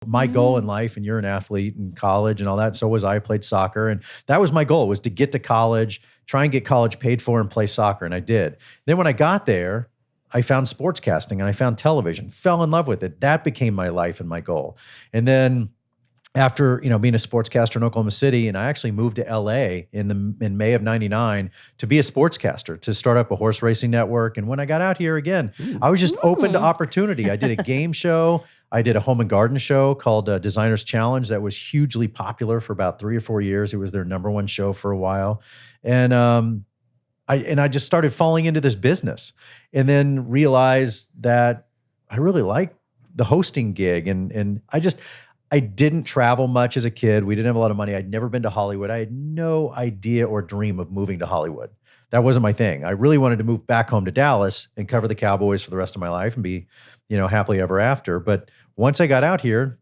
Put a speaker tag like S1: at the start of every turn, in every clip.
S1: My goal in life, and you're an athlete in college and all that, so was I. Played soccer, and that was my goal, was to get to college, try and get college paid for and play soccer, and I did. Then when I got there, I found sportscasting and I found television, fell in love with it. That became my life and my goal. And then after, being a sportscaster in Oklahoma City, and I actually moved to LA in May of 99 to be a sportscaster, to start up a horse racing network. And when I got out here again, I was just open to opportunity. I did a game show. I did a home and garden show called Designer's Challenge that was hugely popular for about 3 or 4 years. It was their number one show for a while. And I just started falling into this business, and then realized that I really liked the hosting gig. And I didn't travel much as a kid. We didn't have a lot of money. I'd never been to Hollywood. I had no idea or dream of moving to Hollywood. That wasn't my thing. I really wanted to move back home to Dallas and cover the Cowboys for the rest of my life and be, happily ever after. But once I got out here,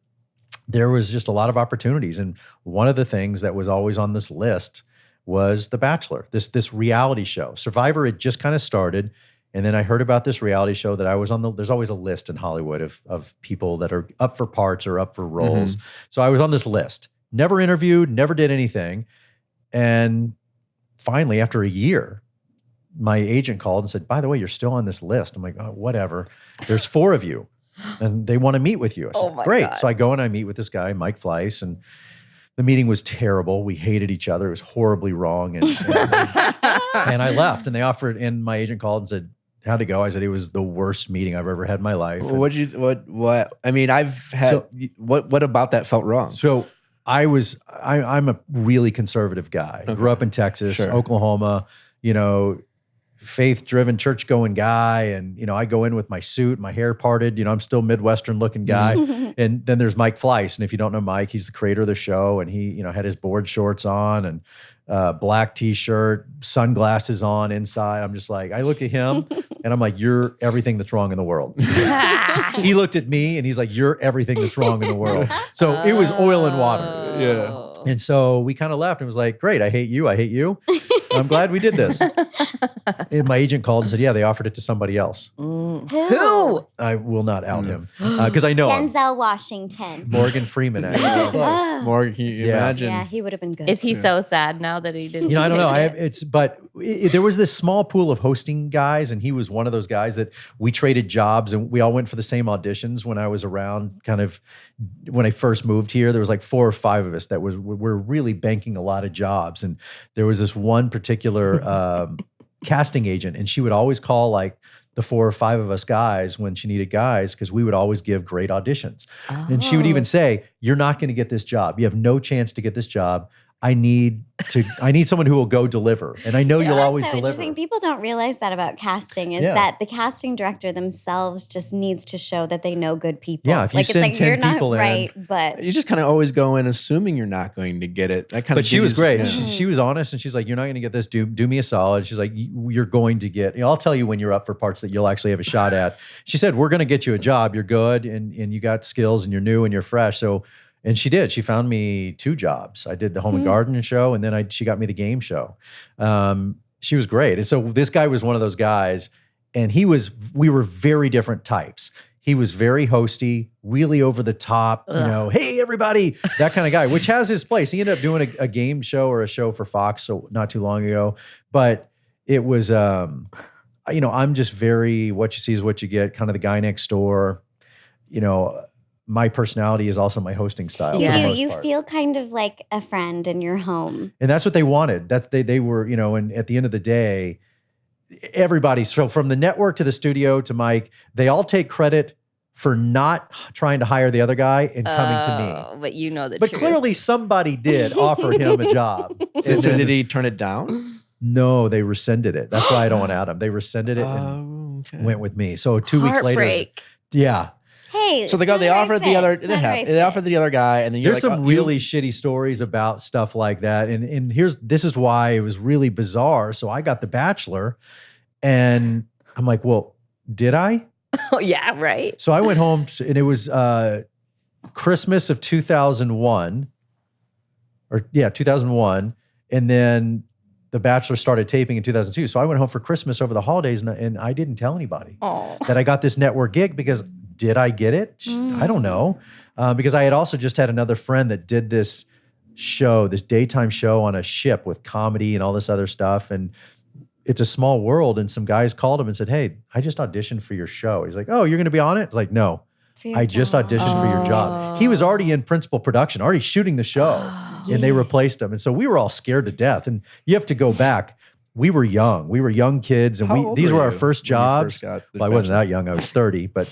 S1: there was just a lot of opportunities. And one of the things that was always on this list was The Bachelor, this reality show. Survivor had just kind of started. And then I heard about this reality show that I was on. There's always a list in Hollywood of people that are up for parts or up for roles. Mm-hmm. So I was on this list, never interviewed, never did anything. And finally, after a year, my agent called and said, by the way, you're still on this list. I'm like, oh, whatever. There's 4 of you and they want to meet with you. I said, great. God. So I go and I meet with this guy, Mike Fleiss, and the meeting was terrible. We hated each other. It was horribly wrong. And I left, and they offered, and my agent called and said, how'd it go? I said, it was the worst meeting I've ever had in my life.
S2: What? I mean, what about that felt wrong?
S1: So I'm a really conservative guy. Okay. Grew up in Texas, Oklahoma, faith-driven, church-going guy. And, I go in with my suit, my hair parted, I'm still Midwestern-looking guy. And then there's Mike Fleiss. And if you don't know Mike, he's the creator of the show. And he, had his board shorts on and black t-shirt, sunglasses on inside. I'm just like, I look at him and I'm like, you're everything that's wrong in the world. He looked at me and he's like, you're everything that's wrong in the world. So it was oil and water.
S2: Yeah.
S1: And so we kind of left and was like, great, I hate you. I'm glad we did this. And my agent called and said, yeah, they offered it to somebody else.
S3: Who?
S1: I will not out him because I know
S4: Denzel Washington.
S1: Morgan Freeman. Actually.
S2: Morgan, can you imagine?
S4: Yeah, he would have been good.
S3: Is he so sad now that he didn't?
S1: I don't know. There was this small pool of hosting guys, and he was one of those guys that we traded jobs, and we all went for the same auditions when I was around. Kind of when I first moved here, there was like 4 or 5 of us that were really banking a lot of jobs, and there was this one particular casting agent, and she would always call like the 4 or 5 of us guys when she needed guys, because we would always give great auditions. Oh. And she would even say, you're not going to get this job. You have no chance to get this job. I need someone who will go deliver. And I know you'll always deliver.
S4: Interesting. People don't realize that about casting is that the casting director themselves just needs to show that they know good people.
S1: Yeah, if you send 10 people in.
S4: Right, but
S2: you just kind of always go in assuming you're not going to get it.
S1: But she was great. Yeah. She was honest, and she's like, you're not going to get this. Do me a solid. She's like, you're going to get, I'll tell you when you're up for parts that you'll actually have a shot at. She said, we're going to get you a job. You're good, and you got skills, and you're new, and you're fresh. So, and she did. She found me 2 jobs. I did the home and garden show, and then she got me the game show. She was great. And so this guy was one of those guys, and we were very different types. He was very hosty, really over the top, hey, everybody, that kind of guy, which has his place. He ended up doing a game show or a show for Fox so not too long ago. But it was, I'm just very, what you see is what you get, kind of the guy next door. My personality is also my hosting style.
S4: You do. You feel kind of like a friend in your home.
S1: And that's what they wanted. They were, and at the end of the day, everybody, so from the network to the studio to Mike, they all take credit for not trying to hire the other guy and coming to me.
S3: But you know the
S1: truth.
S3: But
S1: clearly somebody did offer him a job.
S2: So did he turn it down?
S1: No, they rescinded it. That's why I don't want out him. They rescinded it and went with me. So 2 weeks later. Yeah.
S4: Hey,
S2: so they offered the other. They offered the other guy, and then
S1: there's some really shitty stories about stuff like that. And this is why it was really bizarre. So I got The Bachelor, and I'm like, well, did I?
S3: Oh yeah, right.
S1: So I went home, and it was Christmas of 2001, 2001, and then The Bachelor started taping in 2002. So I went home for Christmas over the holidays, and I didn't tell anybody that I got this network gig, because Did I get it? I don't know. Because I had also just had another friend that did this daytime show on a ship with comedy and all this other stuff. And it's a small world. And some guys called him and said, hey, I just auditioned for your show. He's like, oh, you're going to be on it? It's like, no, I just auditioned for your job. He was already in principal production, already shooting the show, and they replaced him. And so we were all scared to death. And you have to go back. We were young. We were young kids, and these were our first jobs. Well, I wasn't that young. I was 30, but